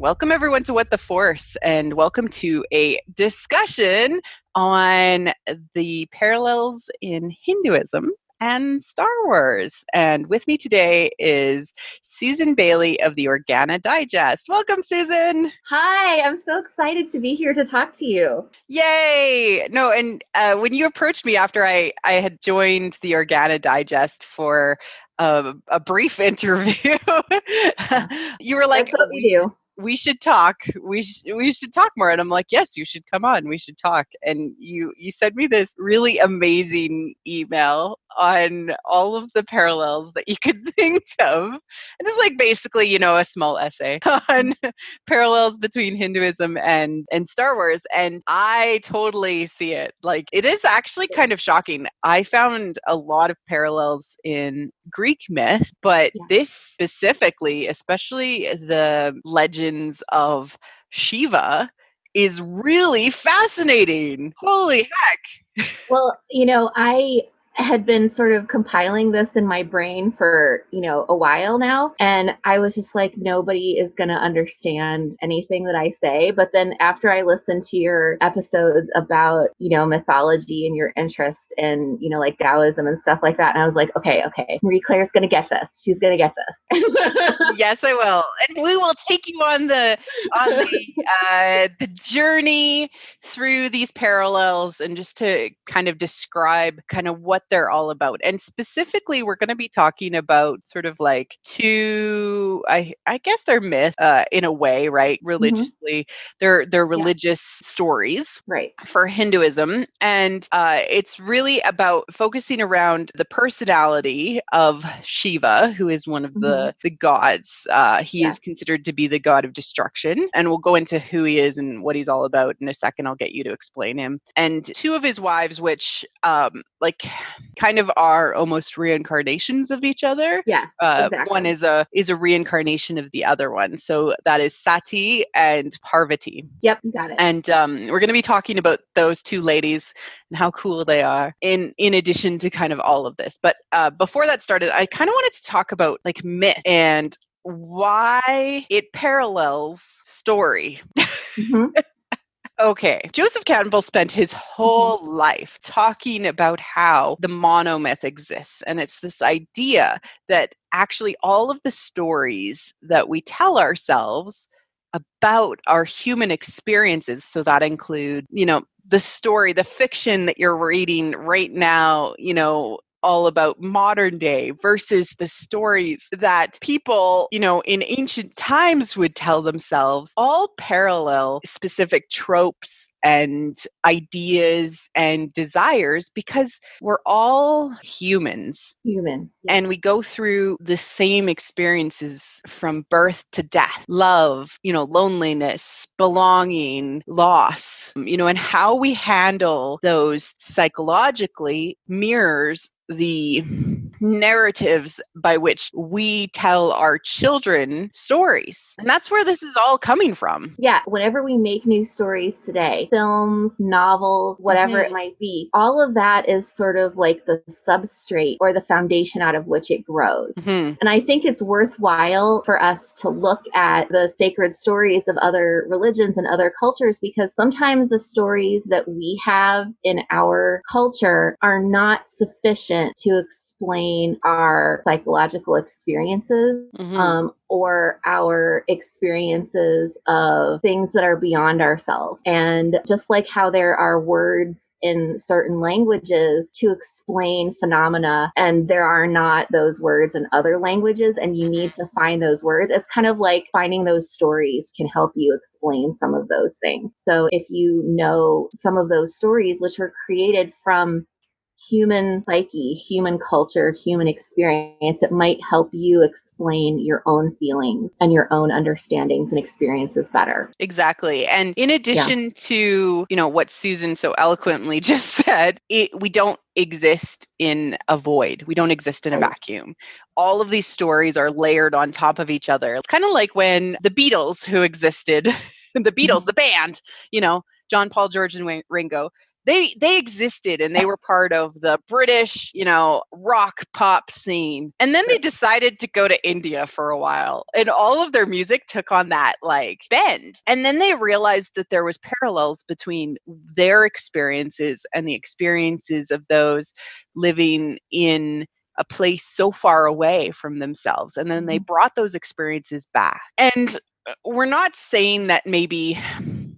Welcome everyone to What the Force, and welcome to a discussion on the parallels in Hinduism and Star Wars. And with me today is Susan Bailey of the Organa Digest. Welcome, Susan. Hi, I'm so excited to be here to talk to you. Yay! No, and when you approached me after I had joined the Organa Digest for a brief interview, you were like, That's what we do. we should talk. We should talk more. And I'm like, yes, you should come on. We should talk. And you sent me this really amazing email on all of the parallels that you could think of. And it's like basically, a small essay on parallels between Hinduism and Star Wars. And I totally see it. Like, it is actually kind of shocking. I found a lot of parallels in Greek myth, but this specifically, especially the legends of Shiva, is really fascinating. Holy heck. Well, I had been sort of compiling this in my brain for, a while now. And I was just like, nobody is going to understand anything that I say. But then after I listened to your episodes about, mythology and your interest in, like Taoism and stuff like that, and I was like, okay, Marie Claire's going to get this. She's going to get this. Yes, I will. And we will take you on the journey through these parallels and just to kind of describe kind of what they're all about. And specifically, we're going to be talking about sort of like two, I guess they're myth in a way, right? Religiously, they're religious stories, right, for Hinduism. And it's really about focusing around the personality of Shiva, who is one of the gods. He is considered to be the god of destruction. And we'll go into who he is and what he's all about in a second. I'll get you to explain him. And two of his wives, which kind of are almost reincarnations of each other. Yeah, exactly. One is a reincarnation of the other one. So that is Sati and Parvati. Yep, you got it. And we're going to be talking about those two ladies and how cool they are in addition to kind of all of this. But before that started, I kind of wanted to talk about like myth and why it parallels story. Okay, Joseph Campbell spent his whole life talking about how the monomyth exists. And it's this idea that actually all of the stories that we tell ourselves about our human experiences, so that include, the story, the fiction that you're reading right now, all about modern day versus the stories that people, in ancient times would tell themselves, all parallel specific tropes and ideas and desires because we're all humans. And we go through the same experiences from birth to death, love, loneliness, belonging, loss, and how we handle those psychologically mirrors the narratives by which we tell our children stories. And that's where this is all coming from. Yeah, whenever we make new stories today, films, novels, whatever it might be, all of that is sort of like the substrate or the foundation out of which it grows. And I think it's worthwhile for us to look at the sacred stories of other religions and other cultures because sometimes the stories that we have in our culture are not sufficient to explain our psychological experiences or our experiences of things that are beyond ourselves. And just like how there are words in certain languages to explain phenomena, and there are not those words in other languages, and you need to find those words, it's kind of like finding those stories can help you explain some of those things. So if you know some of those stories, which were created from human psyche, human culture, human experience, it might help you explain your own feelings and your own understandings and experiences better. Exactly. And in addition to, what Susan so eloquently just said, we don't exist in a void. We don't exist in a vacuum. All of these stories are layered on top of each other. It's kind of like when the Beatles, who existed, the Beatles, the band, John, Paul, George, and Ringo, they existed, and they were part of the British, rock pop scene. And then they decided to go to India for a while, and all of their music took on that like bend. And then they realized that there was parallels between their experiences and the experiences of those living in a place so far away from themselves. And then they brought those experiences back. And we're not saying that maybe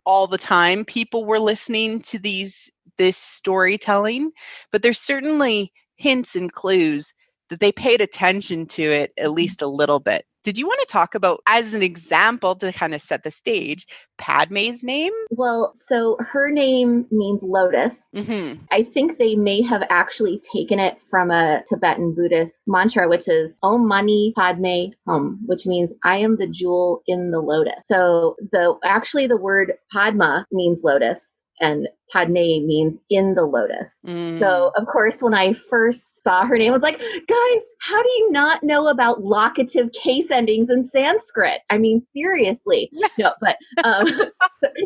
all the time people were listening to this storytelling, but there's certainly hints and clues that they paid attention to it at least a little bit. Did you want to talk about, as an example to kind of set the stage, Padme's name? Well, so her name means lotus. Mm-hmm. I think they may have actually taken it from a Tibetan Buddhist mantra, which is Om Mani Padme Hum, which means I am the jewel in the lotus. So the word Padma means lotus, and Padme means in the lotus. So, of course, when I first saw her name, I was like, guys, how do you not know about locative case endings in Sanskrit? I mean, seriously. No, but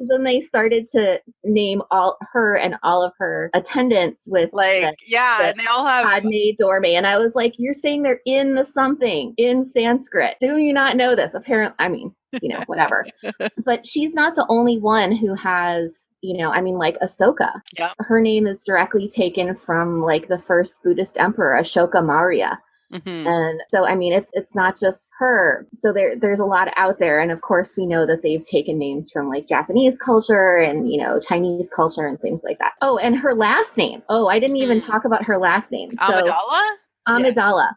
then they started to name all of her attendants with and they all have Padme Dorme. And I was like, you're saying they're in the something in Sanskrit. Do you not know this? Apparently, I mean, whatever. But she's not the only one who has, like Ahsoka. Yeah. Her name is directly taken from like the first Buddhist emperor, Ashoka Maurya. Mm-hmm. And so, I mean, it's not just her. So there's a lot out there. And of course, we know that they've taken names from like Japanese culture and, Chinese culture and things like that. Oh, and her last name. Oh, I didn't even talk about her last name. So, Amidala.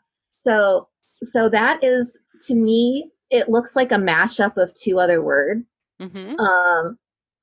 Yeah. So that is, to me, it looks like a mashup of two other words. Mm-hmm.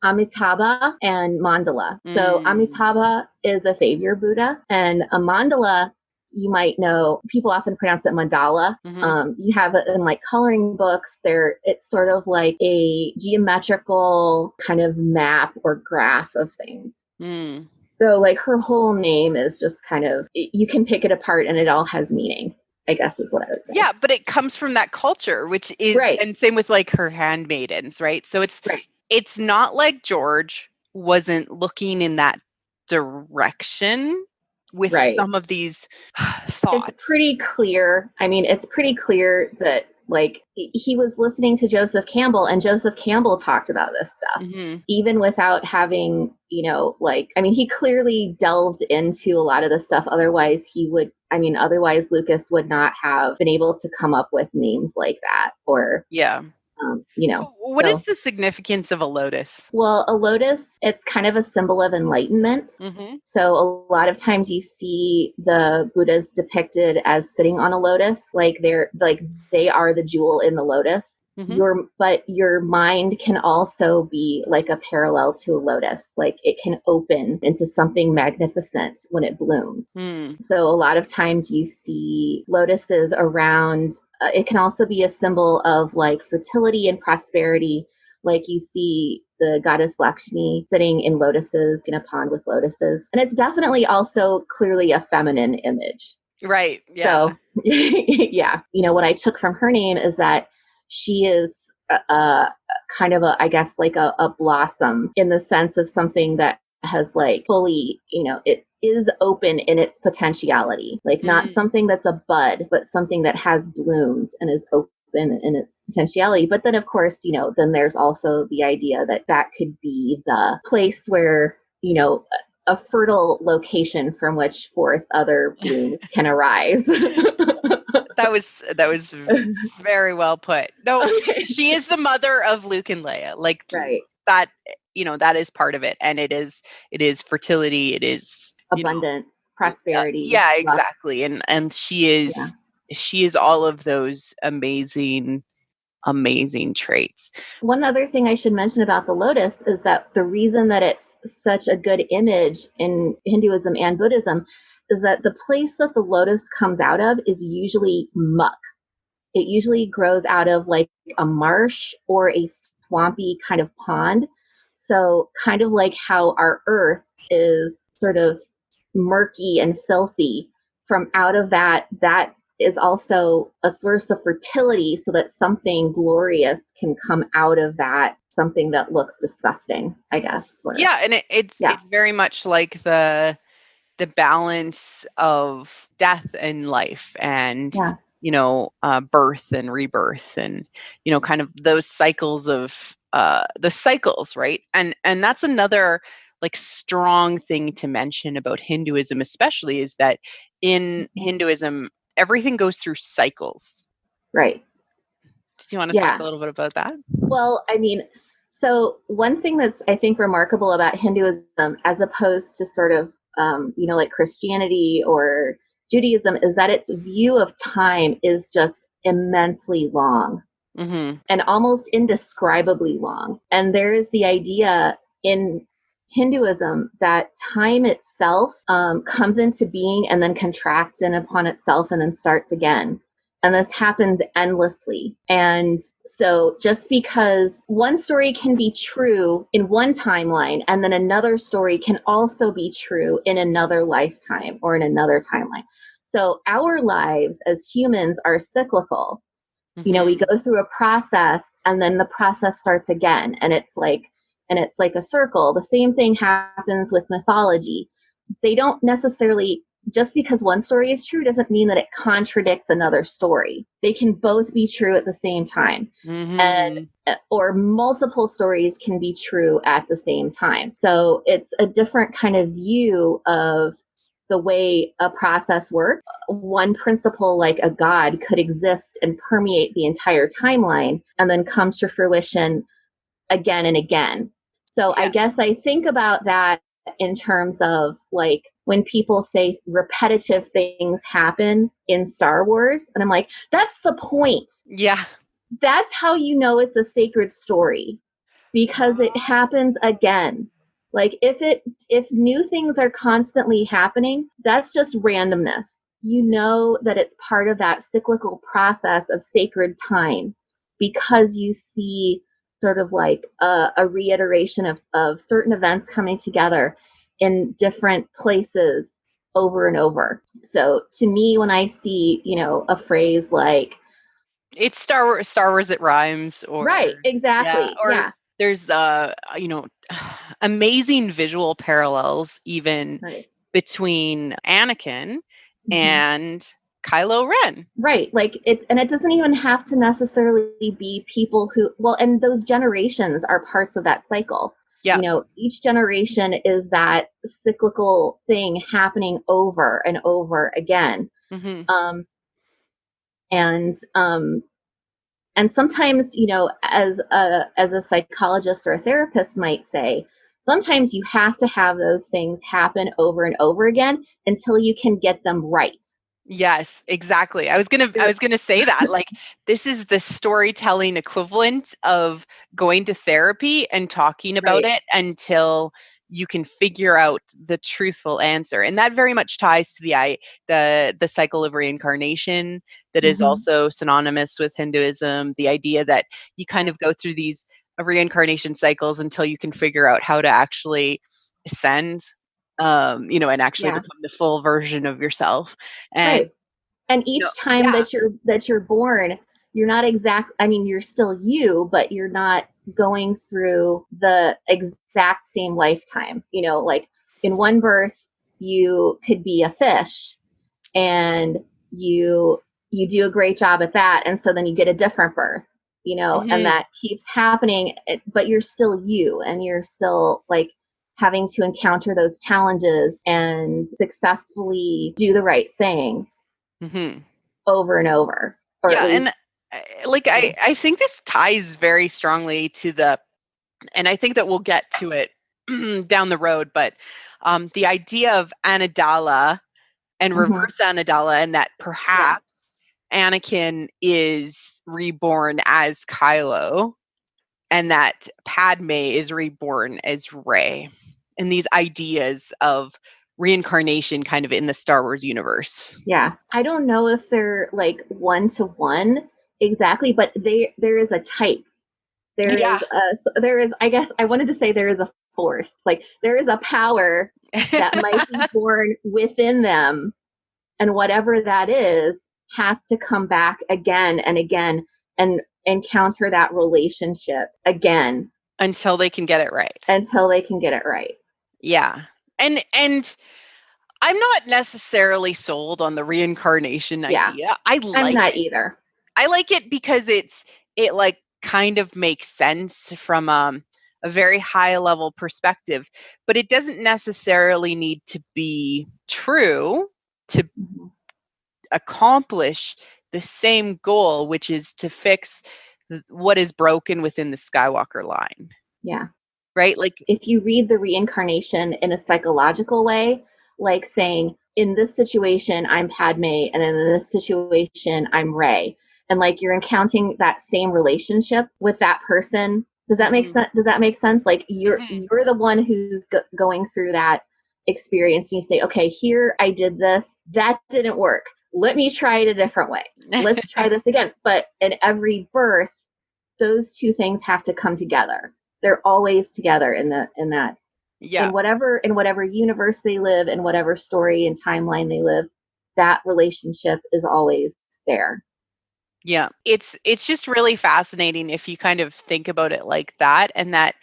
Amitabha and Mandala. So Amitabha is a savior Buddha, and a mandala, you might know, people often pronounce it mandala. Mm-hmm. You have it in like coloring books. It's sort of like a geometrical kind of map or graph of things. So like her whole name is just kind of, you can pick it apart and it all has meaning, I guess is what I would say. Yeah, but it comes from that culture, which is, right. And same with like her handmaidens, right? So it's right. It's not like George wasn't looking in that direction with some of these thoughts. It's pretty clear. I mean, it's pretty clear that like he was listening to Joseph Campbell, and Joseph Campbell talked about this stuff, even without having, he clearly delved into a lot of the stuff. Otherwise Lucas would not have been able to come up with names like that or, So what is the significance of a lotus? Well, a lotus, it's kind of a symbol of enlightenment. Mm-hmm. So a lot of times you see the Buddhas depicted as sitting on a lotus, like they are the jewel in the lotus. Mm-hmm. But your mind can also be like a parallel to a lotus. Like it can open into something magnificent when it blooms. So a lot of times you see lotuses around. It can also be a symbol of like fertility and prosperity. Like you see the goddess Lakshmi sitting in lotuses in a pond with lotuses. And it's definitely also clearly a feminine image. Right. Yeah. So, yeah. What I took from her name is that she is kind of a blossom in the sense of something that has like fully, it is open in its potentiality, like not something that's a bud, but something that has blooms and is open in its potentiality. But then of course, then there's also the idea that could be the place where, a fertile location from which forth other blooms can arise. That was very well put. No, okay. She is the mother of Luke and Leia. Like right. That, that is part of it. And it is fertility. It is abundance, prosperity. Yeah, exactly. And she is all of those amazing traits. One other thing I should mention about the lotus is that the reason that it's such a good image in Hinduism and Buddhism is that the place that the lotus comes out of is usually muck. It usually grows out of like a marsh or a swampy kind of pond. So kind of like how our earth is sort of murky and filthy, from out of that is also a source of fertility so that something glorious can come out of that, something that looks disgusting, I guess. Yeah, and it's very much like the balance of death and life, and birth and rebirth, and kind of those cycles of the cycles, right? And that's another like strong thing to mention about Hinduism, especially, is that in Hinduism everything goes through cycles. Right. Do you want to talk a little bit about that? Well, I mean, so one thing that's, I think, remarkable about Hinduism, as opposed to sort of, like Christianity or Judaism, is that its view of time is just immensely long and almost indescribably long. And there is the idea in Hinduism that time itself comes into being and then contracts in upon itself and then starts again. And this happens endlessly. And so just because one story can be true in one timeline, and then another story can also be true in another lifetime or in another timeline. So our lives as humans are cyclical. We go through a process and then the process starts again. And it's like a circle. The same thing happens with mythology. They don't necessarily, just because one story is true doesn't mean that it contradicts another story. They can both be true at the same time. And or multiple stories can be true at the same time. So it's a different kind of view of the way a process works. One principle, like a god, could exist and permeate the entire timeline and then come to fruition again and again. So I guess I think about that in terms of like when people say repetitive things happen in Star Wars, and I'm like, that's the point. Yeah. That's how you know it's a sacred story, because it happens again. Like if new things are constantly happening, that's just randomness. You know that it's part of that cyclical process of sacred time, because you see sort of like a reiteration of certain events coming together in different places over and over. So to me, when I see, a phrase like, it's Star Wars, it rhymes, or right, exactly. or there's amazing visual parallels even between Anakin and Kylo Ren. Right. Like it doesn't even have to necessarily be people who, and those generations are parts of that cycle. Yeah. Each generation is that cyclical thing happening over and over again. And sometimes, as a psychologist or a therapist might say, sometimes you have to have those things happen over and over again until you can get them right. Yes, exactly. I was gonna say that. Like, this is the storytelling equivalent of going to therapy and talking about it until you can figure out the truthful answer. And that very much ties to the cycle of reincarnation that is also synonymous with Hinduism. The idea that you kind of go through these reincarnation cycles until you can figure out how to actually ascend, and actually become the full version of yourself. And and each time that you're born, you're not you're still you, but you're not going through the exact same lifetime. Like in one birth, you could be a fish and you do a great job at that. And so then you get a different birth, and that keeps happening, but you're still you, and you're still like having to encounter those challenges and successfully do the right thing over and over. And like I think this ties very strongly to and I think that we'll get to it down the road, but the idea of Anadala and reverse Anadala, and that perhaps Anakin is reborn as Kylo, and that Padme is reborn as Rey, and these ideas of reincarnation kind of in the Star Wars universe. Yeah. I don't know if they're like one-to-one exactly, but there is a type. There is, I guess I wanted to say there is a force. Like there is a power that might be born within them, and whatever that is has to come back again and again and encounter that relationship again until they can get it right. Yeah. And I'm not necessarily sold on the reincarnation idea. I'm not either. I like it because it like kind of makes sense from a very high level perspective, but it doesn't necessarily need to be true to accomplish the same goal, which is to fix what is broken within the Skywalker line. Yeah. Right? Like, if you read the reincarnation in a psychological way, like saying, in this situation, I'm Padme, and in this situation, I'm Rey. And like you're encountering that same relationship with that person. Does that make sense? Does that make sense? Like you're the one who's going through that experience, and you say, okay, here I did this. That didn't work. Let me try it a different way. Let's try this again. But in every birth, those two things have to come together. They're always together in that. Yeah. In whatever universe they live, in whatever story and timeline they live, that relationship is always there. Yeah. It's just really fascinating if you kind of think about it like that, and that,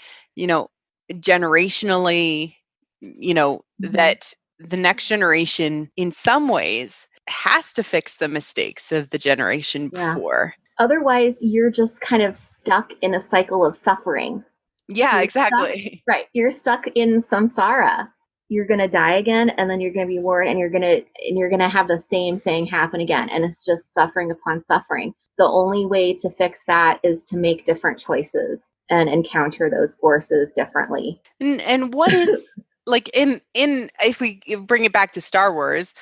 generationally, that the next generation in some ways has to fix the mistakes of the generation before. Otherwise, you're just kind of stuck in a cycle of suffering. Yeah, exactly. Right. You're stuck in samsara. You're going to die again, and then you're going to be born, and you're going to have the same thing happen again. And it's just suffering upon suffering. The only way to fix that is to make different choices and encounter those forces differently. And what is like in if we bring it back to Star Wars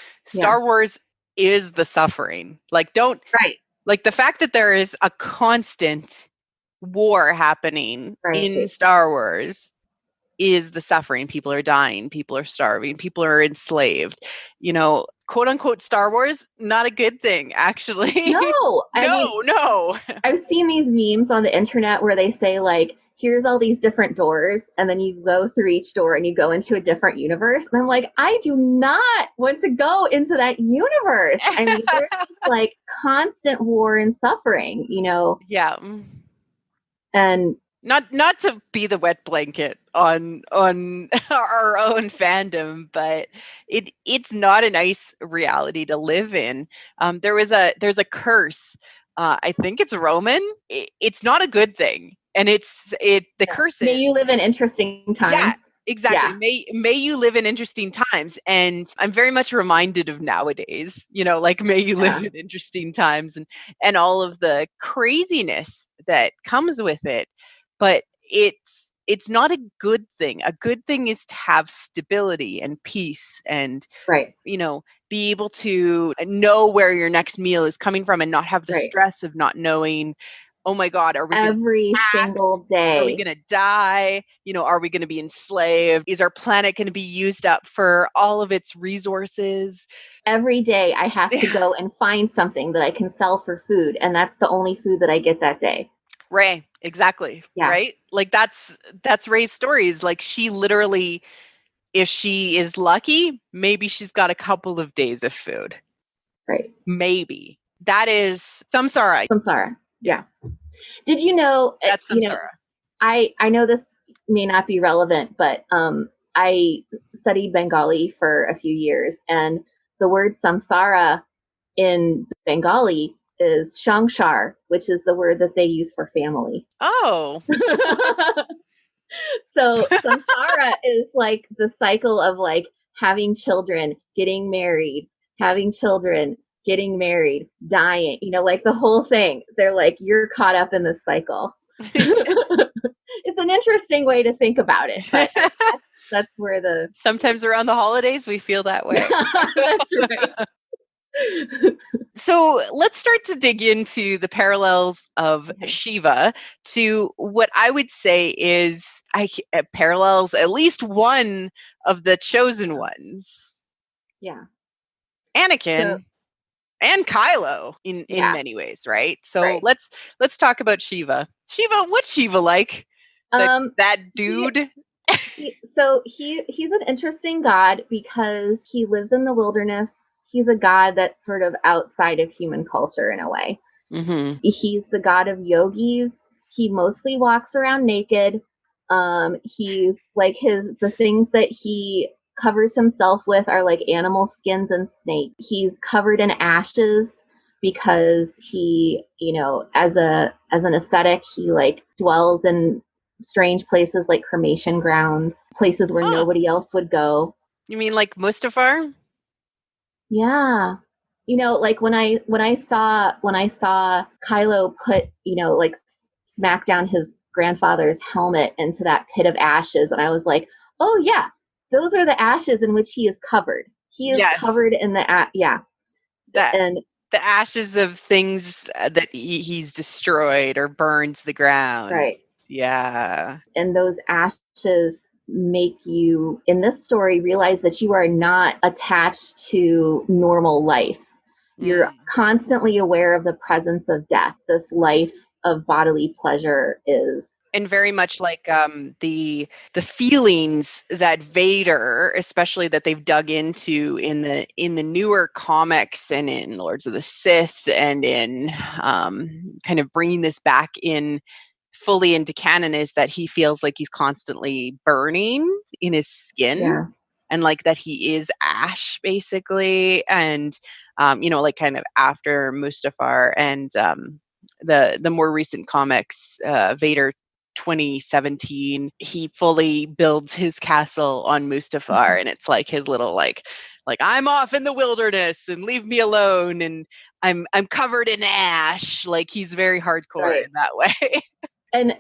is the suffering. Like like the fact that there is a constant war happening in Star Wars is the suffering. People are dying, people are starving, people are enslaved. Quote unquote Star Wars, not a good thing, actually. No. No. I've seen these memes on the internet where they say like, here's all these different doors, and then you go through each door and you go into a different universe. And I'm like, I do not want to go into that universe. I mean, there's like constant war and suffering, Yeah. And not to be the wet blanket on our own fandom, but it's not a nice reality to live in. There's a curse. I think it's Roman. It's not a good thing, and the curse is, may you live in interesting times. Yeah, exactly. May you live in interesting times. And I'm very much reminded of nowadays, like may you live in interesting times, and all of the craziness that comes with it. But it's not a good thing. A good thing is to have stability and peace and, be able to know where your next meal is coming from and not have the stress of not knowing, oh my God, are we every single day? Are we going to die? Are we going to be enslaved? Is our planet going to be used up for all of its resources? Every day I have to go and find something that I can sell for food. And that's the only food that I get that day. Right. Exactly. Yeah. Right. Like that's Rey's stories. Like she literally, if she is lucky, maybe she's got a couple of days of food. Right. Maybe. That is samsara. Samsara. Yeah. Did you know? That's samsara. I know this may not be relevant, but I studied Bengali for a few years, and the word samsara in Bengali is shangshar, which is the word that they use for family. Oh. So samsara is like the cycle of like having children, getting married, having children, getting married, dying, like the whole thing. They're like, you're caught up in this cycle. It's an interesting way to think about it, but that's where sometimes around the holidays we feel that way. That's right. So let's start to dig into the parallels of Shiva to what I would say is parallels at least one of the chosen ones. Yeah. Anakin and Kylo in many ways, right? So let's talk about Shiva. Shiva, what's Shiva like? That dude? So he's an interesting god because he lives in the wilderness. he's a god that's sort of outside of human culture in a way. Mm-hmm. He's the god of yogis. He mostly walks around naked. He's like the things that he covers himself with are like animal skins and snake. He's covered in ashes because he, as an ascetic, he like dwells in strange places like cremation grounds, places where nobody else would go. You mean like Mustafar? Yeah. Like when I saw Kylo put, like smack down his grandfather's helmet into that pit of ashes, and I was like, "Oh yeah, those are the ashes in which he is covered. He is covered in the and the ashes of things that he's destroyed or burned to the ground." Right. Yeah. And those ashes make you, in this story, realize that you are not attached to normal life. You're constantly aware of the presence of death. This life of bodily pleasure is. And very much like the feelings that Vader, especially that they've dug into in the newer comics and in Lords of the Sith, and in kind of bringing this back in fully into canon, is that he feels like he's constantly burning in his skin. Yeah. And like that he is ash basically, and like kind of after Mustafar and the more recent comics, Vader 2017, he fully builds his castle on Mustafar, and it's like his little like I'm off in the wilderness and leave me alone, and I'm covered in ash. Like he's very hardcore in that way. And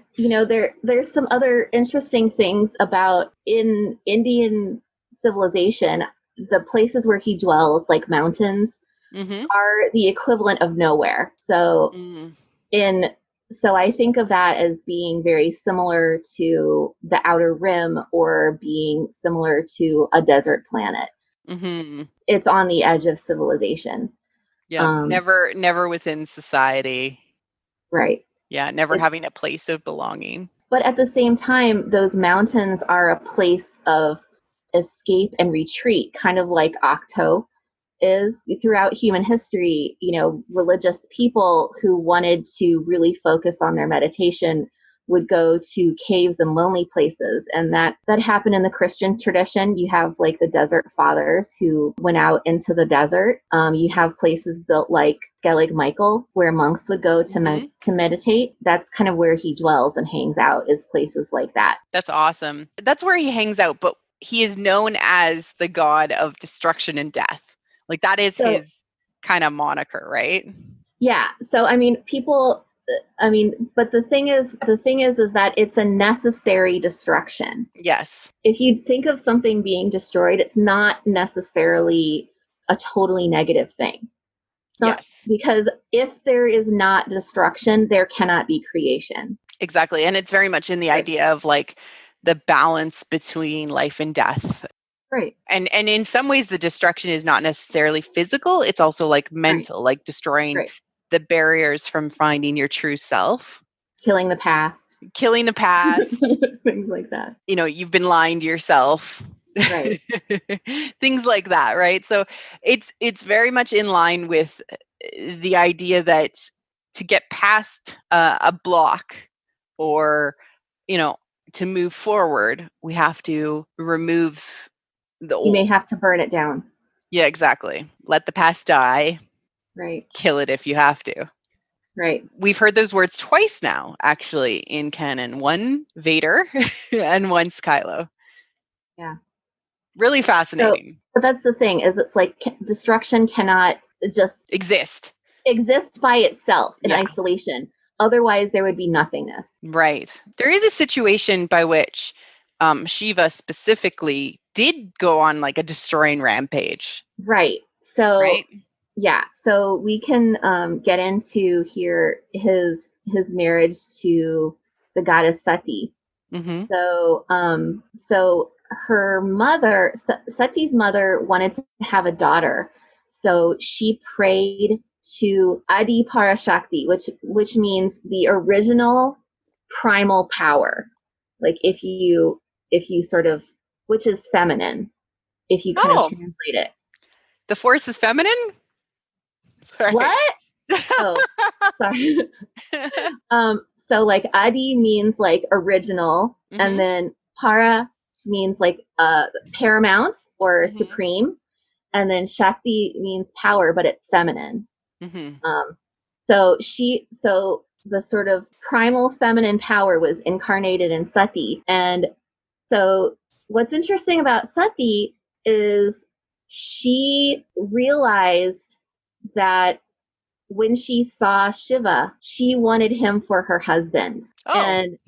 there's some other interesting things about in Indian civilization, the places where he dwells, like mountains, are the equivalent of nowhere. So so I think of that as being very similar to the Outer Rim, or being similar to a desert planet. It's on the edge of civilization. Yeah, never within society. Right. Yeah, never having a place of belonging. But at the same time, those mountains are a place of escape and retreat, kind of like Octo is. Throughout human history, religious people who wanted to really focus on their meditation would go to caves and lonely places. And that happened in the Christian tradition. You have like the desert fathers who went out into the desert. You have places built like Skellig Michael, where monks would go to meditate. That's kind of where he dwells and hangs out, is places like that. That's awesome. That's where he hangs out, but he is known as the god of destruction and death. Like that is his kind of moniker, right? Yeah. So but the thing is that it's a necessary destruction. Yes. If you think of something being destroyed, it's not necessarily a totally negative thing. Yes. Because if there is not destruction, there cannot be creation. Exactly. And it's very much in the idea of like the balance between life and death. Right. And in some ways the destruction is not necessarily physical, it's also like mental, like destroying the barriers from finding your true self. Killing the past. Things like that. You've been lying to yourself. Right. Things like that, right? So it's very much in line with the idea that to get past a block, or to move forward, we have to remove the old. You may have to burn it down. Yeah, exactly. Let the past die. Right. Kill it if you have to. Right. We've heard those words twice now, actually, in canon. One, Vader, and once Kylo. Yeah. Really fascinating. But that's the thing, is it's like destruction cannot just exist by itself in isolation. Otherwise, there would be nothingness. Right. There is a situation by which Shiva specifically did go on like a destroying rampage. Right. So, yeah. So we can get into here his marriage to the goddess Sati. So, so her mother, Sati's mother, wanted to have a daughter. So she prayed to Adi Parashakti, which means the original primal power. Like if you sort of, which is feminine, if you kind of translate it. The Force is feminine? Sorry. What? Oh, sorry. So like Adi means like original, and then Para means like paramount or supreme, and then Shakti means power, but it's feminine. So the sort of primal feminine power was incarnated in Sati. And so what's interesting about Sati is she realized that when she saw Shiva, she wanted him for her husband. Oh. And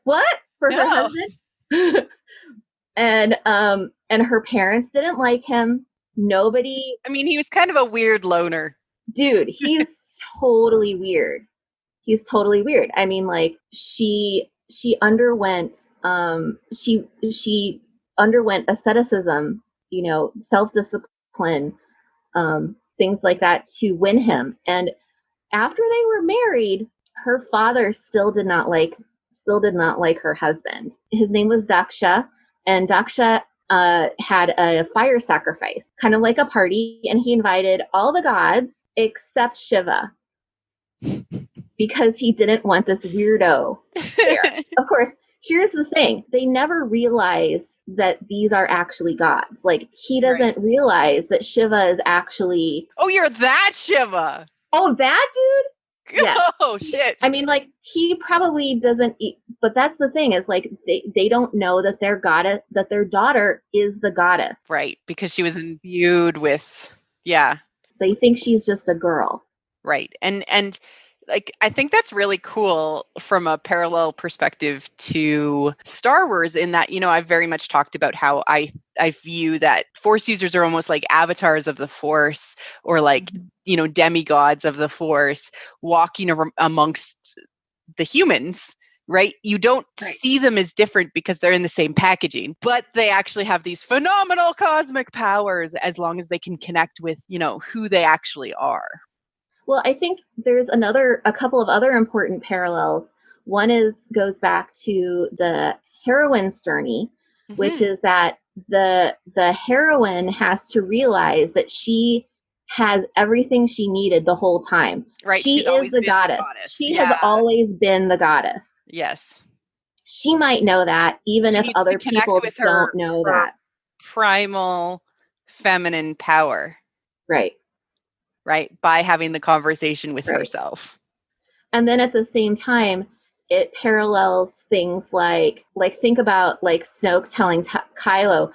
what? For her husband? And her parents didn't like him. Nobody. I mean, he was kind of a weird loner. Dude, he's totally weird. He's totally weird. I mean, like she underwent she underwent asceticism, you know, self-discipline, things like that to win him. And after they were married, her father still did not like her husband. His name was Daksha, and Daksha had a fire sacrifice, kind of like a party, and he invited all the gods except Shiva because he didn't want this weirdo there. Of course, here's the thing. They never realize that these are actually gods. Like, he doesn't realize that Shiva is actually... Oh, you're that Shiva! Oh, that dude? Yes. Oh, shit. I mean, like, he probably doesn't eat, but that's the thing is, like, they don't know that their goddess, that their daughter is the goddess. Right, because she was imbued with, They think she's just a girl. Right. And like, I think that's really cool from a parallel perspective to Star Wars in that, you know, I've very much talked about how I view that Force users are almost like avatars of the Force, or like, you know, demigods of the Force walking amongst the humans, right? You don't see them as different because they're in the same packaging, but they actually have these phenomenal cosmic powers as long as they can connect with, you know, who they actually are. Well, I think there's a couple of other important parallels. One goes back to the heroine's journey, which is that the heroine has to realize that she has everything she needed the whole time. Right. She is the goddess. She has always been the goddess. Yes. She might know that, even if other people don't know that. Primal feminine power. Right. Right, by having the conversation with herself. And then at the same time, it parallels things like think about like Snoke telling Kylo,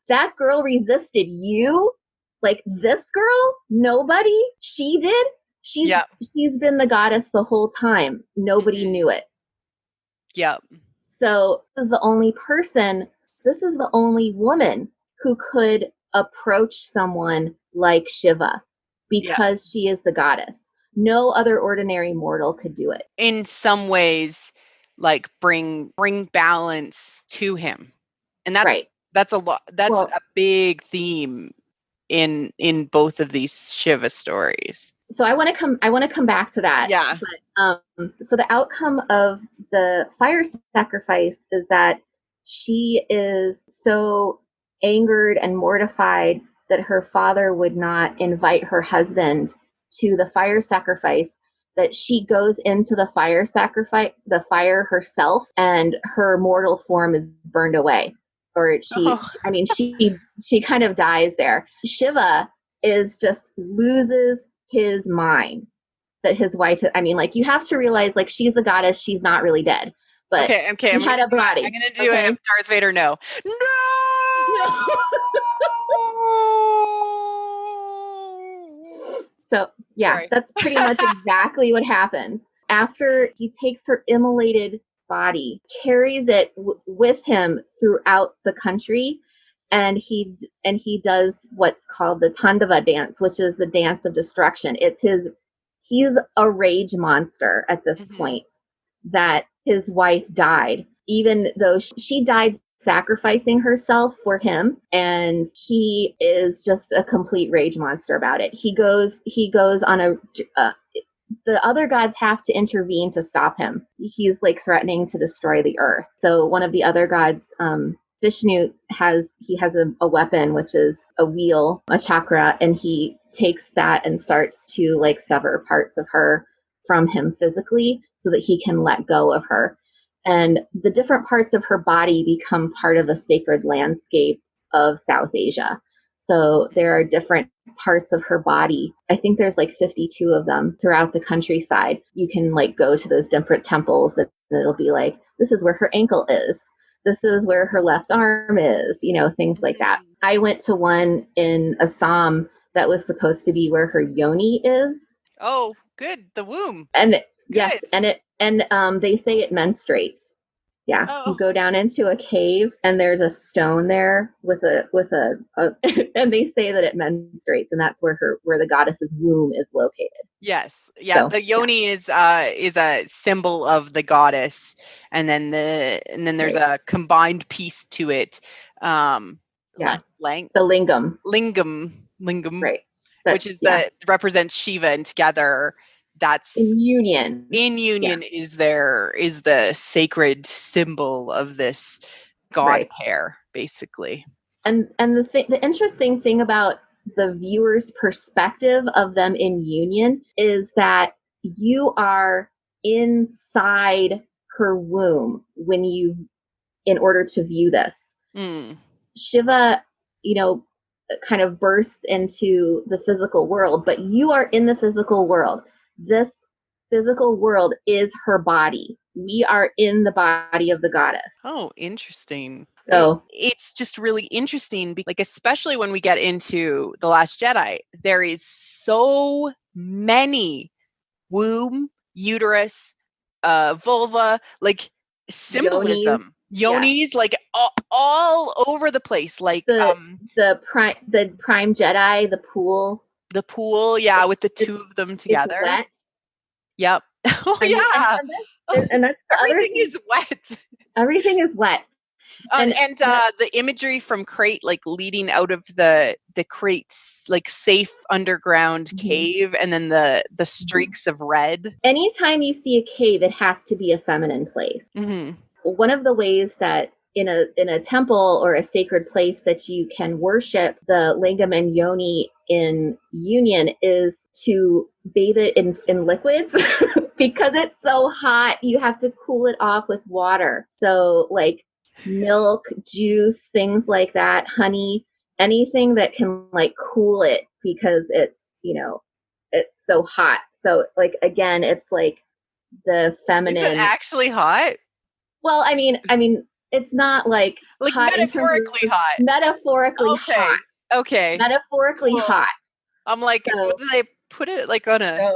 that girl resisted you? Like, this girl? Nobody? She did? She's been the goddess the whole time. Nobody knew it. Yep. So this is the only woman who could approach someone like Shiva because she is the goddess. No other ordinary mortal could do it. In some ways, like bring balance to him. And that's a lot. That's a big theme in both of these Shiva stories. So I want to come back to that. Yeah. But, so the outcome of the fire sacrifice is that she is so angered and mortified that her father would not invite her husband to the fire sacrifice, that she goes into the fire herself, and her mortal form is burned away. Or she kind of dies there. Shiva loses his mind that his wife, you have to realize, like, she's the goddess, she's not really dead. But okay, she had a body. I'm going to do it. Darth Vader, no. So, that's pretty much exactly what happens. After he takes her immolated body, carries it with him throughout the country, and he does what's called the Tandava dance, which is the dance of destruction. He's a rage monster at this point, that his wife died, even though she died sacrificing herself for him, and he is just a complete rage monster about it. He goes on the other gods have to intervene to stop him. He's like threatening to destroy the earth. So one of the other gods Vishnu has a weapon, which is a wheel, a chakra, and he takes that and starts to like sever parts of her from him physically so that he can let go of her. And the different parts of her body become part of a sacred landscape of South Asia. So there are different parts of her body. I think there's like 52 of them throughout the countryside. You can like go to those different temples that it'll be like, this is where her ankle is. This is where her left arm is, you know, things like that. I went to one in Assam that was supposed to be where her yoni is. Oh, good. The womb. And good. Yes, and they say it menstruates. Yeah, you go down into a cave and there's a stone there with a and they say that it menstruates, and that's where the goddess's womb is located. Yes. Yeah, so, the yoni is a symbol of the goddess, and then there's a combined piece to it. The lingam. Right. Which is that represents Shiva, and together that's in union is the sacred symbol of this god pair, basically. And the interesting thing about the viewer's perspective of them in union is that you are inside her womb in order to view this. Shiva, kind of bursts into the physical world, but you are in the physical world. This physical world is her body. We are in the body of the goddess. Oh, interesting. So it's just really interesting, like especially when we get into The Last Jedi, there is so many womb, uterus, vulva, like symbolism. Yonis, like all over the place, like the prime Jedi, the pool, with the two of them together. It's wet. Yep. And that's everything is wet. Everything is wet. And the imagery from Crate, like leading out of the Crate's like safe underground cave, and then the streaks of red. Anytime you see a cave, it has to be a feminine place. One of the ways that in a temple or a sacred place that you can worship the lingam and yoni in union is to bathe it in liquids. Because it's so hot, you have to cool it off with water. So like milk, juice, things like that, honey, anything that can like cool it, because it's, it's so hot. So like, again, it's like the feminine. Is it actually hot? Well, I mean, it's not like hot metaphorically hot. Metaphorically hot. Okay. Metaphorically hot. I'm like, what do they put it like on a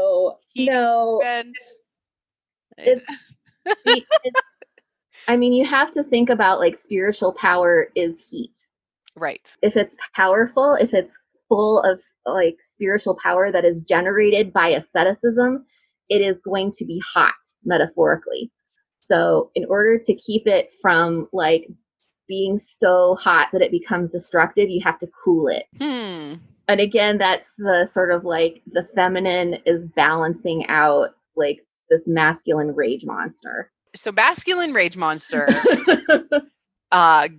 heat bend? It's I mean, you have to think about like spiritual power is heat. Right. If it's powerful, if it's full of like spiritual power that is generated by asceticism, it is going to be hot, metaphorically. So in order to keep it from like being so hot that it becomes destructive, you have to cool it. And again, that's the sort of like the feminine is balancing out like this masculine rage monster. So masculine rage monster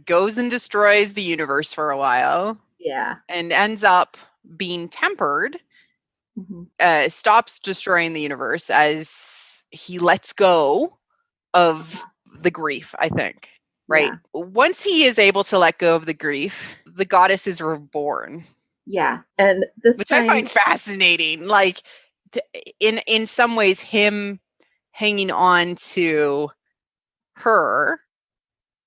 goes and destroys the universe for a while. Yeah. And ends up being tempered. Stops destroying the universe as he lets go of the grief, I think. Right? Yeah. Once he is able to let go of the grief, the goddess is reborn. Yeah. And which I find fascinating. Like in some ways, him hanging on to her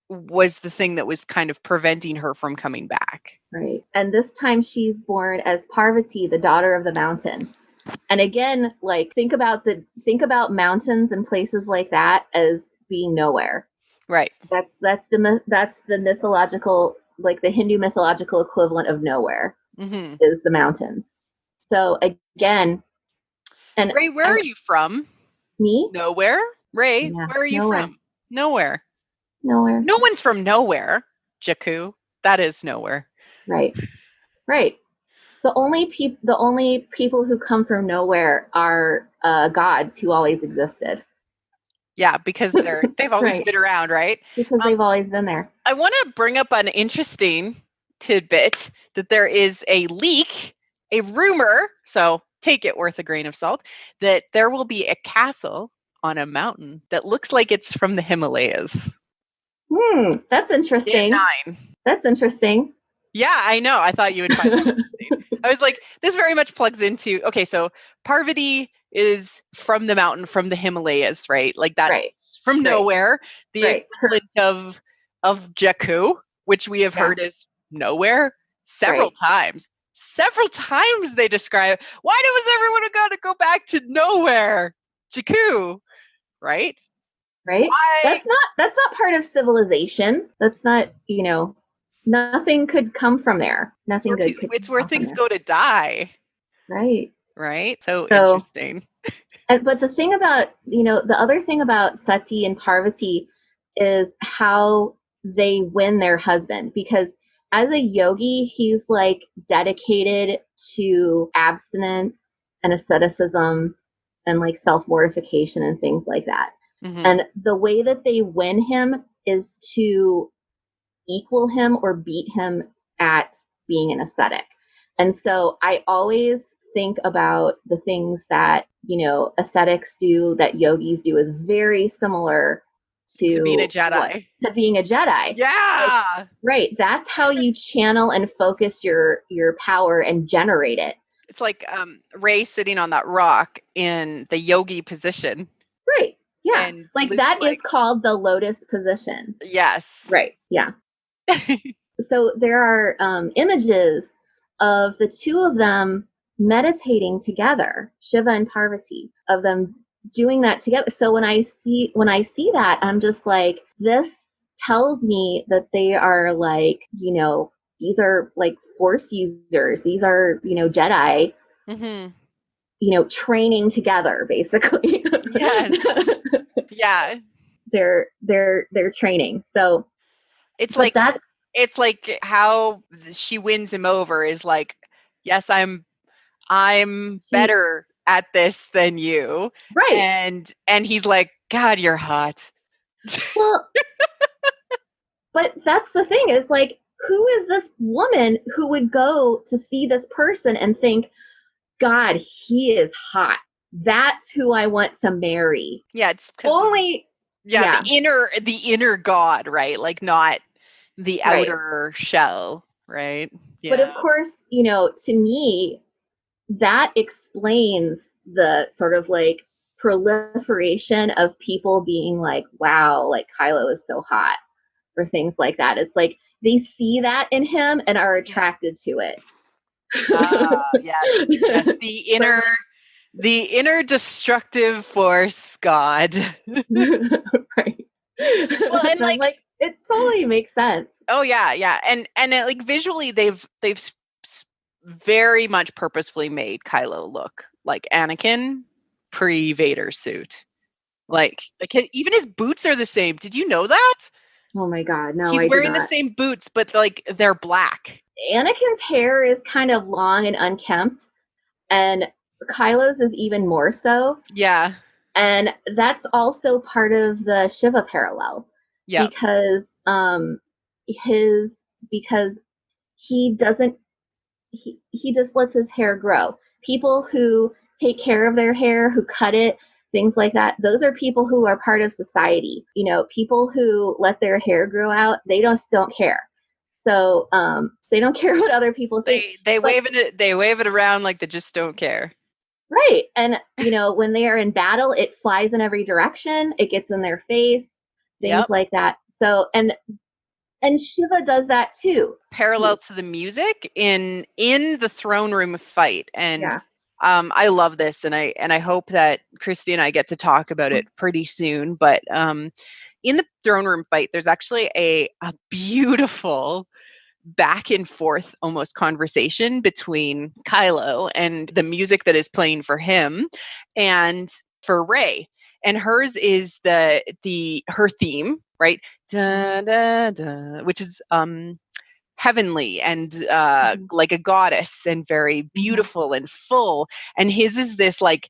was the thing that was kind of preventing her from coming back. Right. And this time she's born as Parvati, the daughter of the mountain. And again, like think about mountains and places like that as being nowhere. Right. That's the mythological, like the Hindu mythological equivalent of nowhere is the mountains. So again, and Ray, where are you from? Me? Nowhere. Ray, where are you from? Nowhere. Nowhere. No one's from nowhere. Jakku. That is nowhere. Right. Right. The only people who come from nowhere are gods who always existed. Yeah, because they've always Right. been around, right? Because they've always been there. I want to bring up an interesting tidbit that there is a leak, a rumor, so take it with a grain of salt, that there will be a castle on a mountain that looks like it's from the Himalayas. That's interesting. That's interesting. Yeah, I know. I thought you would find that interesting. I was like, this very much plugs into, okay, so Parvati is from the mountain, from the Himalayas, right? Like that's from nowhere. The equivalent of Jakku, which we have heard is nowhere, several times. Several times they describe, why does everyone got to go back to nowhere? Jakku, right? Right? Why? That's not part of civilization. That's not, nothing could come from there. Nothing good could It's where things go to die. Right. Right? So interesting. But the thing about, the other thing about Sati and Parvati is how they win their husband, because as a yogi, he's like dedicated to abstinence and asceticism and like self-mortification and things like that. Mm-hmm. And the way that they win him is to equal him or beat him at being an ascetic. And so I always think about the things that, ascetics do, that yogis do, is very similar to being a Jedi. To being a Jedi. Yeah. Like, right. That's how you channel and focus your power and generate it. It's like Rey sitting on that rock in the yogi position. Right. Yeah. And like Luke's that is called the lotus position. Yes. Right. Yeah. So there are images of the two of them meditating together, Shiva and Parvati, of them doing that together. So when I see that, I'm just like, this tells me that they are like, these are like Force users. These are, Jedi, mm-hmm. Training together, basically. Yes. Yeah. They're training. So it's like how she wins him over is like, yes, I'm better at this than you. Right. And he's like, God, you're hot. Well, but that's the thing, is like, who is this woman who would go to see this person and think, God, he is hot. That's who I want to marry. Yeah, it's only the inner God, right? Like not the outer shell, right? Yeah. But of course, to me, that explains the sort of like proliferation of people being like, wow, like Kylo is so hot, or things like that. It's like they see that in him and are attracted to it. Yes, the inner destructive force God. Right. Well, and like it totally makes sense. Oh yeah, and it, like visually they've very much purposefully made Kylo look like Anakin pre-Vader suit. Like even his boots are the same. Did you know that? Oh my God, no. He's wearing the same boots, but like they're black. Anakin's hair is kind of long and unkempt, and Kylo's is even more so. Yeah. And that's also part of the Shiva parallel. Yeah. Because because he doesn't he just lets his hair grow. People who take care of their hair, who cut it, things like that, those are people who are part of society. People who let their hair grow out, they just don't care. So they don't care what other people think. They wave it around like they just don't care. Right. And when they are in battle, it flies in every direction. It gets in their face, things like that. So and Shiva does that too. Parallel to the music in the throne room fight. And I love this, and I hope that Christy and I get to talk about it pretty soon. But in the throne room fight, there's actually a beautiful back and forth almost conversation between Kylo and the music that is playing for him and for Rey. And hers is her theme, right? Da, da, da, which is heavenly and like a goddess and very beautiful and full. And his is this like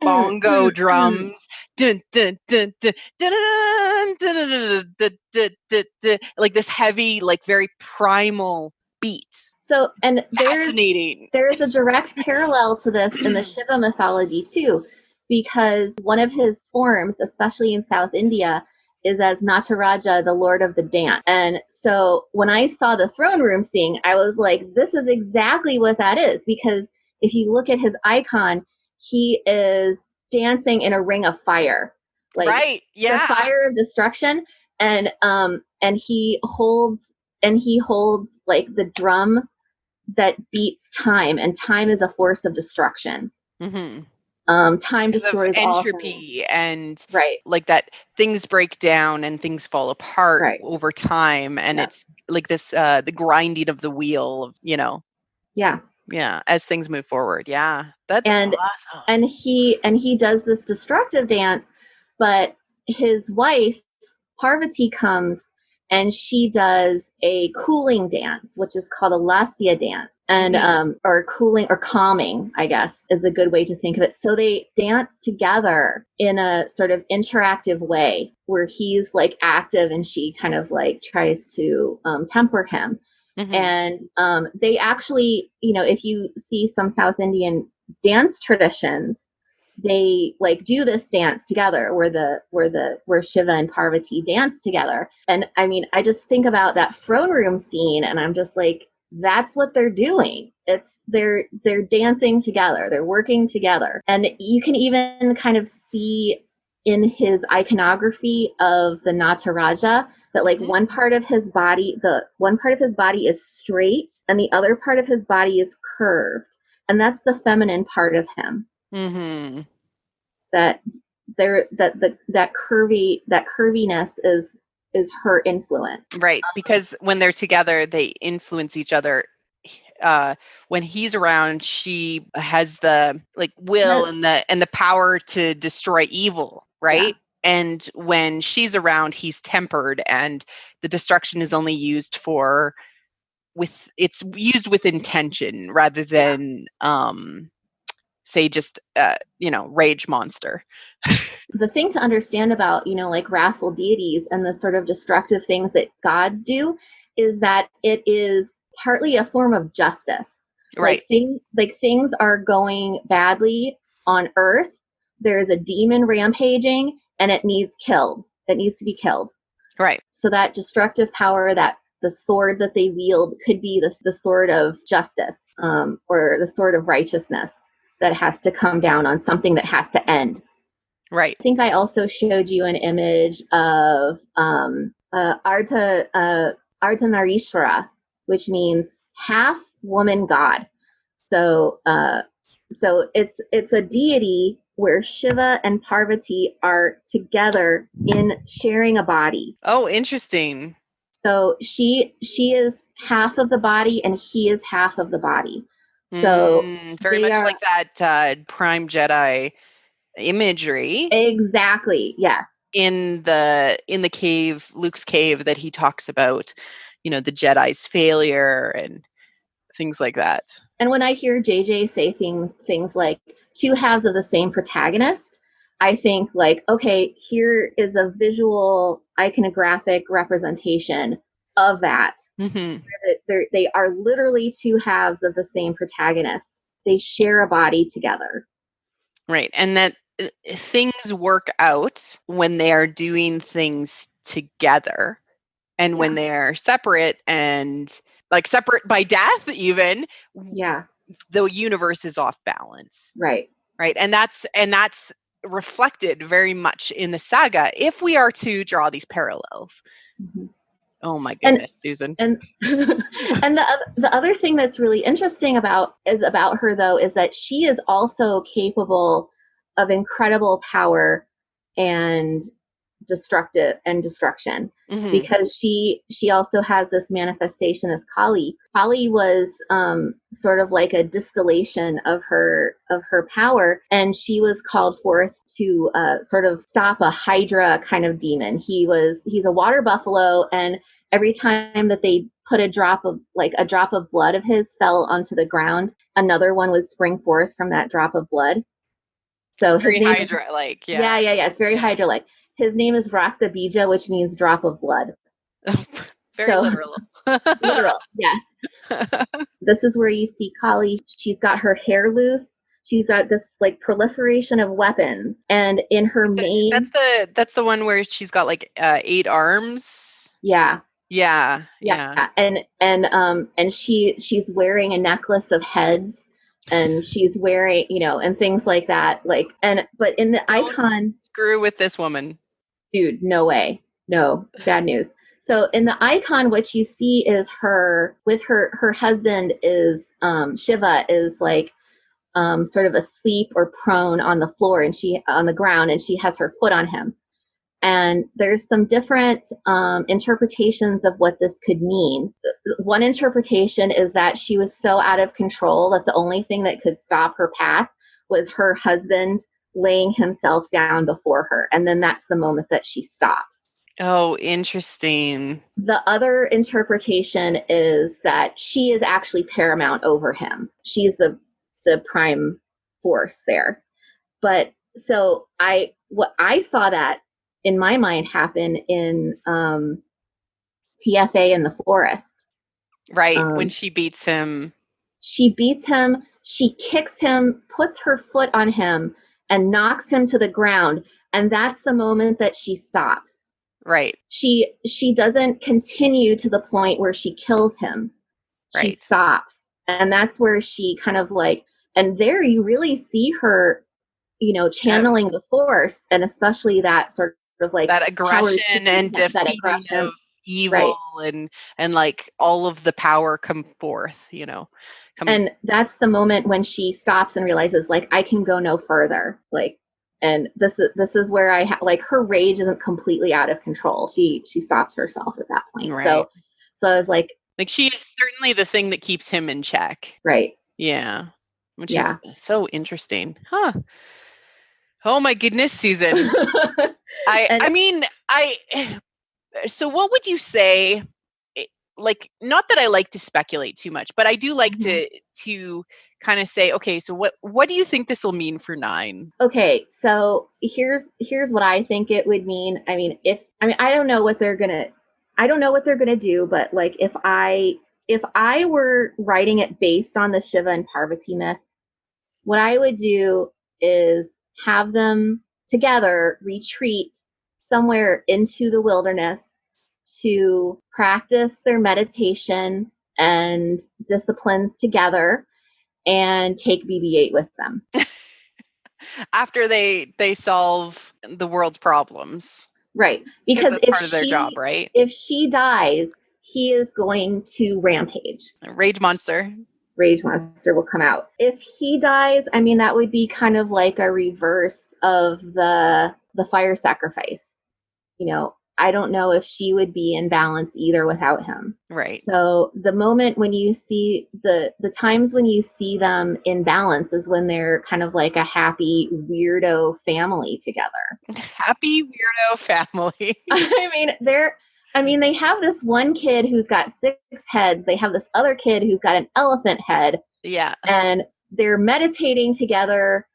bongo drums, dun, dun, dun, dun, dun, dun, dun, dun, dun, dun, dun, dun, dun, like this heavy, like very primal beat. So, and Fascinating. there's a direct parallel to this in the Shiva mythology too, because one of his forms, especially in South India, is as Nataraja, the Lord of the Dance. And so when I saw the throne room scene, I was like, this is exactly what that is. Because if you look at his icon, he is dancing in a ring of fire. Like right. Yeah. The fire of destruction. And he holds like the drum that beats time, and time is a force of destruction. Mm-hmm. Time destroys entropy all and right, like that things break down and things fall apart right. over time, and it's like this the grinding of the wheel of, yeah, as things move forward. Yeah, that's awesome. And he does this destructive dance, but his wife Parvati comes and she does a cooling dance, which is called a lasya dance. And or cooling or calming, I guess, is a good way to think of it. So they dance together in a sort of interactive way where he's like active and she kind of like tries to temper him. And they actually, if you see some South Indian dance traditions, they like do this dance together where Shiva and Parvati dance together. And I mean, I just think about that throne room scene and I'm just like, that's what they're doing. They're dancing together, they're working together. And you can even kind of see in his iconography of the Nataraja that like one part of his body is straight and the other part of his body is curved. And that's the feminine part of him. Mm-hmm. That curviness is her influence. Right, because when they're together, they influence each other. When he's around, she has the like will and the power to destroy evil, right? Yeah. And when she's around, he's tempered, and the destruction is only used with intention rather than say just rage monster. The thing to understand about, like wrathful deities and the sort of destructive things that gods do is that it is partly a form of justice. Right. Things are going badly on Earth. There's a demon rampaging and it needs killed. It needs to be killed. Right. So that destructive power, that the sword that they wield could be the sword of justice, or the sword of righteousness that has to come down on something that has to end. Right. I think I also showed you an image of Ardhanarishvara, which means half woman god. So it's a deity where Shiva and Parvati are together in sharing a body. Oh, interesting. So she is half of the body and he is half of the body. So very much like that Prime Jedi imagery. Exactly. Yes. In the cave, Luke's cave, that he talks about, the Jedi's failure and things like that. And when I hear JJ say things like two halves of the same protagonist, I think like, okay, here is a visual iconographic representation of that. Mm-hmm. They are literally two halves of the same protagonist. They share a body together. Right. And that things work out when they are doing things together, and when they're separate and like separate by death even, the universe is off balance. Right. And that's reflected very much in the saga if we are to draw these parallels. Mm-hmm. Oh my goodness, Susan. And and the other thing that's really interesting about her though is that she is also capable of incredible power and destruction, because she also has this manifestation as Kali. Kali was sort of like a distillation of her power, and she was called forth to sort of stop a Hydra kind of demon. He's a water buffalo, and every time that they put a drop of blood of his fell onto the ground, another one would spring forth from that drop of blood. So very his name Hydra, like, yeah. It's very Hydra-like. His name is Rakta Bija, which means drop of blood. Very literal. Literal, yes. This is where you see Kali. She's got her hair loose. She's got this like proliferation of weapons, and in her main. That's the one where she's got like 8 arms. Yeah. And she's wearing a necklace of heads, and she's wearing, and things like that. Like, but in the icon, screw with this woman, dude. No way. No, bad news. So in the icon, what you see is her with her husband is Shiva is like sort of asleep or prone on the floor, and she on the ground, and she has her foot on him. And there's some different interpretations of what this could mean. One interpretation is that she was so out of control that the only thing that could stop her path was her husband laying himself down before her. And then that's the moment that she stops. Oh, interesting. The other interpretation is that she is actually paramount over him. She's the prime force there. But so I saw that in my mind happen in TFA in the forest. Right, when she beats him. She beats him, she kicks him, puts her foot on him, and knocks him to the ground. And that's the moment that she stops. Right. She doesn't continue to the point where she kills him. She stops. And that's where she kind of like, and there you really see her, channeling the force, and especially that sort of like that aggression and defeating of evil, and like all of the power come forth, And that's the moment when she stops and realizes, like, I can go no further. Like, and this is where like her rage isn't completely out of control. She stops herself at that point. Right. So I was like she is certainly the thing that keeps him in check. Right. Yeah. Which is so interesting. Huh. Oh my goodness, Susan. So what would you say, like, not that I like to speculate too much, but I do like to kind of say, okay, so what do you think this will mean for 9? Okay, so here's what I think it would mean. I don't know what they're gonna do, but like if I were writing it based on the Shiva and Parvati myth, what I would do is have them together retreat somewhere into the wilderness to practice their meditation and disciplines together, and take BB-8 with them. After they solve the world's problems. Right. Because that's part of their job, right? If she dies, he is going to rampage. Rage monster Will come out. If he dies, that would be kind of like a reverse of the fire sacrifice. I don't know if she would be in balance either without him. Right. So the moment when you see the times when you see them in balance is when they're kind of like a happy weirdo family together. Happy weirdo family. They have this one kid who's got 6 heads. They have this other kid who's got an elephant head. Yeah. And they're meditating together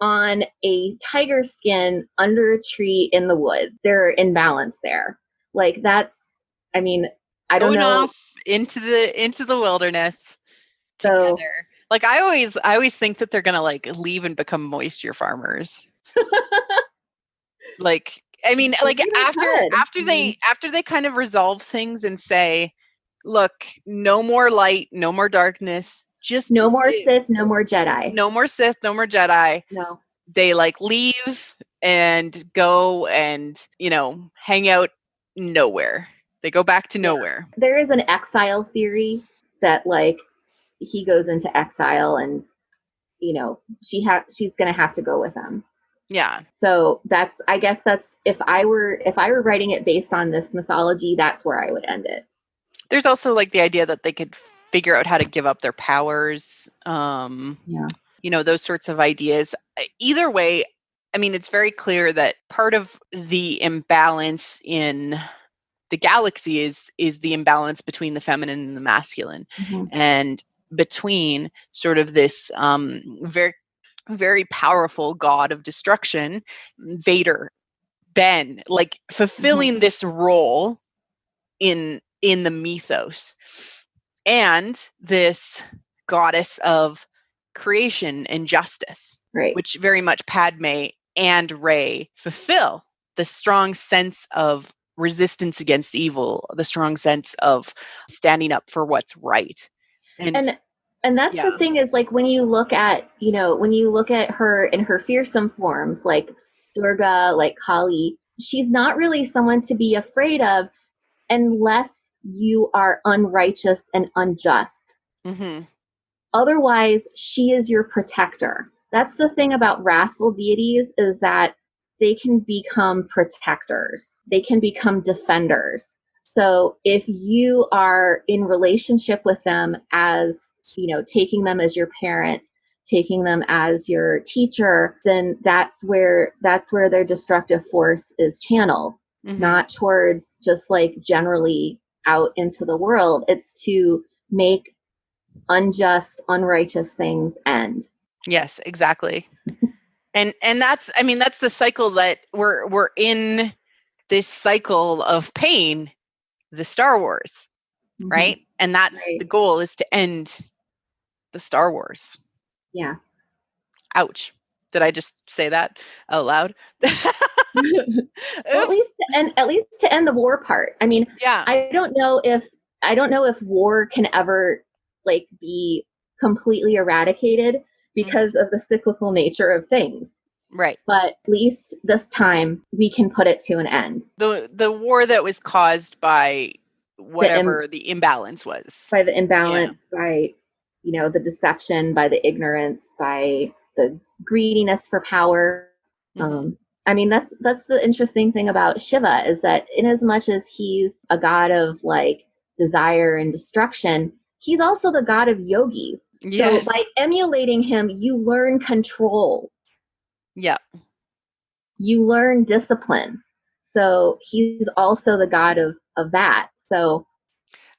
on a tiger skin under a tree in the woods. They're in balance there. Like that's, I don't know. Off into the wilderness together. Like I always think that they're gonna like leave and become moisture farmers. After they kind of resolve things and say, look, no more light, no more darkness, just no more Sith, no more Jedi. No more Sith, no more Jedi. No. They like leave and go and, hang out nowhere. They go back to nowhere. There is an exile theory that like he goes into exile and, she's going to have to go with him. Yeah. So I guess that's if I were writing it based on this mythology, that's where I would end it. There's also like the idea that they could figure out how to give up their powers. Those sorts of ideas. Either way, it's very clear that part of the imbalance in the galaxy is the imbalance between the feminine and the masculine, and between sort of this very very powerful god of destruction, Vader, Ben, like fulfilling this role in the mythos, and this goddess of creation and justice, Right. which very much Padme and Rey fulfill. The strong sense of resistance against evil, the strong sense of standing up for what's right. And that's the thing, is like when you look at, when you look at her in her fearsome forms, like Durga, like Kali, she's not really someone to be afraid of unless you are unrighteous and unjust. Mm-hmm. Otherwise, she is your protector. That's the thing about wrathful deities, is that they can become protectors. They can become defenders. So if you are in relationship with them as, taking them as your parent, taking them as your teacher, then that's where their destructive force is channeled, not towards just like generally out into the world. It's to make unjust, unrighteous things end. Yes, exactly. and that's, I mean, that's the cycle that we're in, this cycle of pain, the Star Wars, right? And that's the goal, is to end the Star Wars. Yeah. Ouch. Did I just say that out loud? Well, at least to end the war part. I mean, yeah. I don't know if war can ever like be completely eradicated because of the cyclical nature of things. Right. But at least this time we can put it to an end. The war that was caused by whatever the imbalance was. By the imbalance, by, the deception, by the ignorance, by the greediness for power. I mean, that's the interesting thing about Shiva, is that in as much as he's a god of like desire and destruction, he's also the god of yogis. Yes. So by emulating him, you learn control. Yeah. You learn discipline. So he's also the god of that. So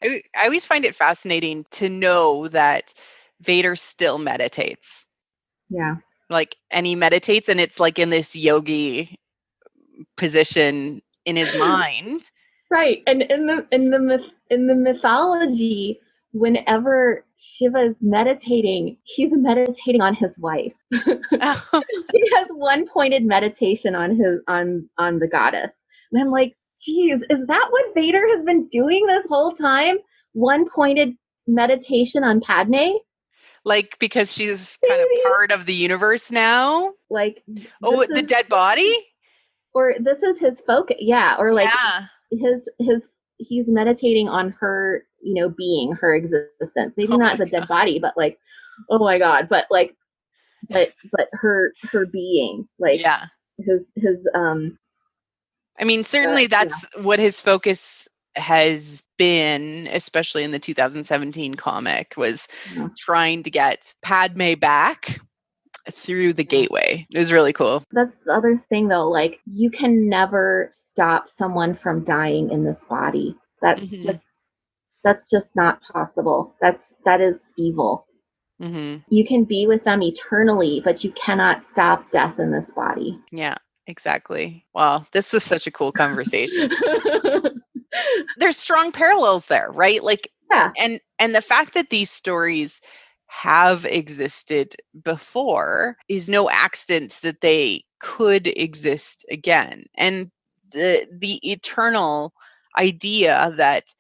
I always find it fascinating to know that Vader still meditates. Yeah. Like, and he meditates, and it's like in this yogi position in his mind. Right. And in the mythology, whenever Shiva is meditating, he's meditating on his wife. He has one pointed meditation on the goddess. And I'm like, geez, is that what Vader has been doing this whole time? One pointed meditation on Padme? Like, because she's kind of part of the universe now? Like, the dead body? Or this is his focus. Yeah. Or like he's meditating on her, being, her existence. Maybe not the dead body, but like, oh my God. But like, but her being, like his I mean, certainly that's what his focus has been, especially in the 2017 comic, was trying to get Padme back through the gateway. It was really cool. That's the other thing, though. Like, you can never stop someone from dying in this body. That's just not possible. That is evil. You can be with them eternally, but you cannot stop death in this body. Yeah, exactly. Wow, this was such a cool conversation. There's strong parallels there, right? Like, and the fact that these stories have existed before is no accident that they could exist again. And the eternal idea that,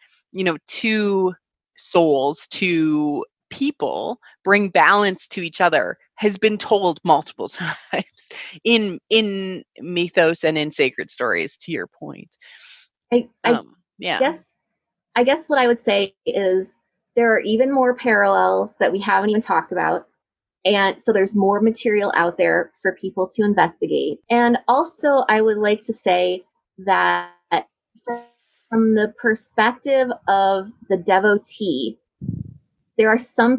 two souls, two people bring balance to each other has been told multiple times in mythos and in sacred stories, to your point. I guess what I would say is there are even more parallels that we haven't even talked about. And so there's more material out there for people to investigate. And also, I would like to say that from the perspective of the devotee, there are some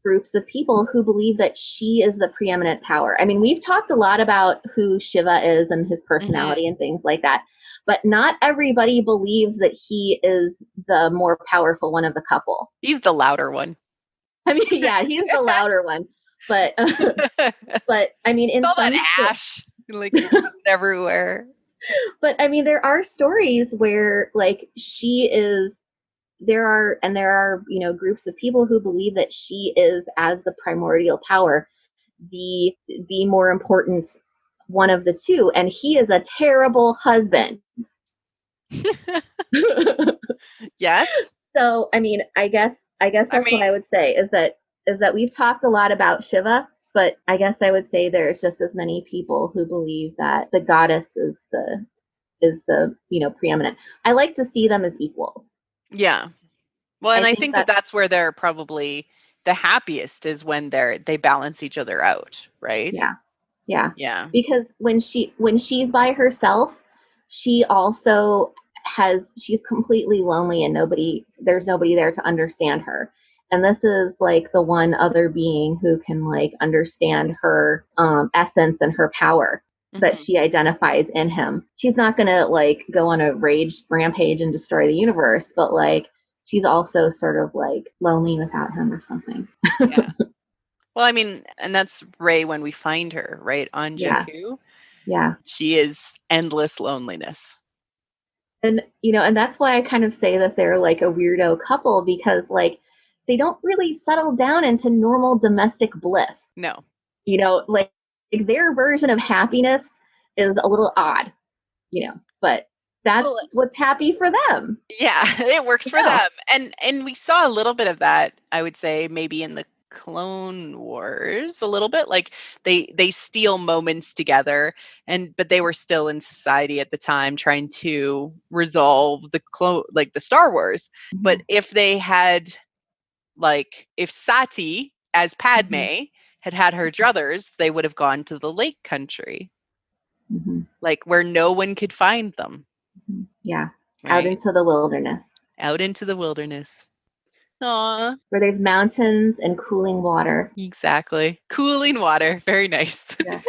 groups of people who believe that she is the preeminent power. I mean, we've talked a lot about who Shiva is and his personality and things like that, but not everybody believes that he is the more powerful one of the couple. He's the louder one. I mean, yeah, he's the louder one. But but I mean, in all some that ash like everywhere. But I mean, there are stories where like there are groups of people who believe that she is, as the primordial power, the more important one of the two, and he is a terrible husband. Yes. So I mean, I guess that's what I would say is that we've talked a lot about Shiva, but I guess I would say there's just as many people who believe that the goddess is the preeminent. I like to see them as equals. Yeah. Well, and I think that's where they're probably the happiest, is when they balance each other out, right? Yeah. Because when she's by herself, she's completely lonely, and there's nobody there to understand her. And this is like the one other being who can like understand her essence and her power that she identifies in him. She's not gonna like go on a rampage and destroy the universe, but like she's also sort of like lonely without him or something. Yeah. Well, I mean, and that's Rey when we find her, right? On Jakku. Yeah. She is endless loneliness. And and that's why I kind of say that they're like a weirdo couple, because like they don't really settle down into normal domestic bliss. No. Like their version of happiness is a little odd, but that's what's happy for them. Yeah, it works for them. And we saw a little bit of that, I would say, maybe in the Clone Wars a little bit. Like they steal moments together, but they were still in society at the time trying to resolve the Star Wars. Mm-hmm. But if they had, like, if Sati as Padme had her druthers, they would have gone to the lake country, like where no one could find them. Yeah. Right? Out into the wilderness. Aww. Where there's mountains and cooling water. Exactly. Cooling water. Very nice. Yeah.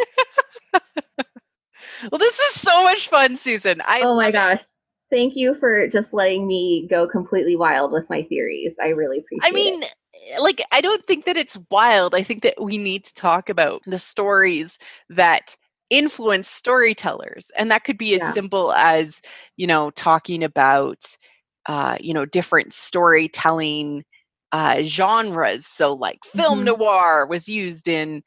Well, this is so much fun, Susan. Oh my gosh. Thank you for just letting me go completely wild with my theories. I really appreciate it. Like, I don't think that it's wild. I think that we need to talk about the stories that influence storytellers. And that could be as simple as, talking about different storytelling genres. So like film noir was used in,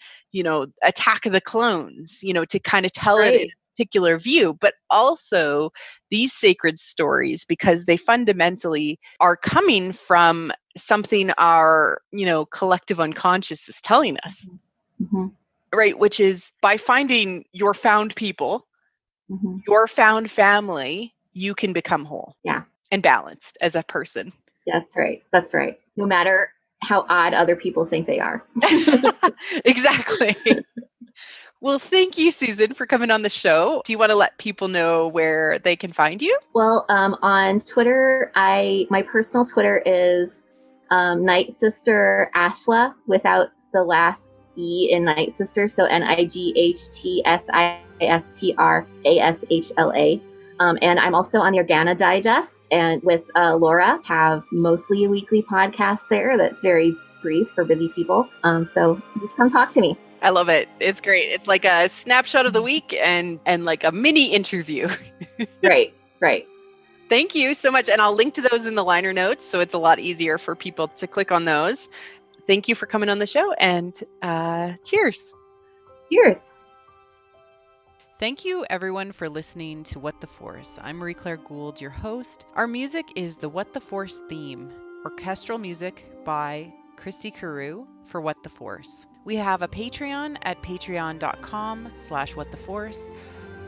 Attack of the Clones, to kind of tell it in a particular view, but also these sacred stories, because they fundamentally are coming from something our, collective unconscious is telling us, right? Which is, by finding your found people, your found family, you can become whole. Yeah. And balanced as a person. That's right. No matter how odd other people think they are. Exactly. Well, thank you, Susan, for coming on the show. Do you want to let people know where they can find you? Well, on Twitter, my personal Twitter is Night Sister Ashla, without the last E in Night Sister. So NIGHTSISTRASHLA. And I'm also on the Organa Digest, and with Laura, have mostly a weekly podcast there that's very brief for busy people. So come talk to me. I love it. It's great. It's like a snapshot of the week and like a mini interview. Right. Thank you so much. And I'll link to those in the liner notes, so it's a lot easier for people to click on those. Thank you for coming on the show, and cheers. Cheers. Thank you, everyone, for listening to What the Force. I'm Marie-Claire Gould, your host. Our music is the What the Force theme, orchestral music by Christy Carew for What the Force. We have a Patreon at patreon.com/whattheforce.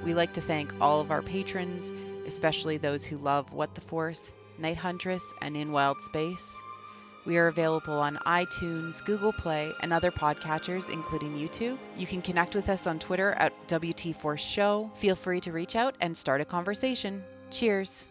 We like to thank all of our patrons, especially those who love What the Force, Night Huntress, and In Wild Space. We are available on iTunes, Google Play, and other podcatchers, including YouTube. You can connect with us on Twitter at WT Force Show. Feel free to reach out and start a conversation. Cheers.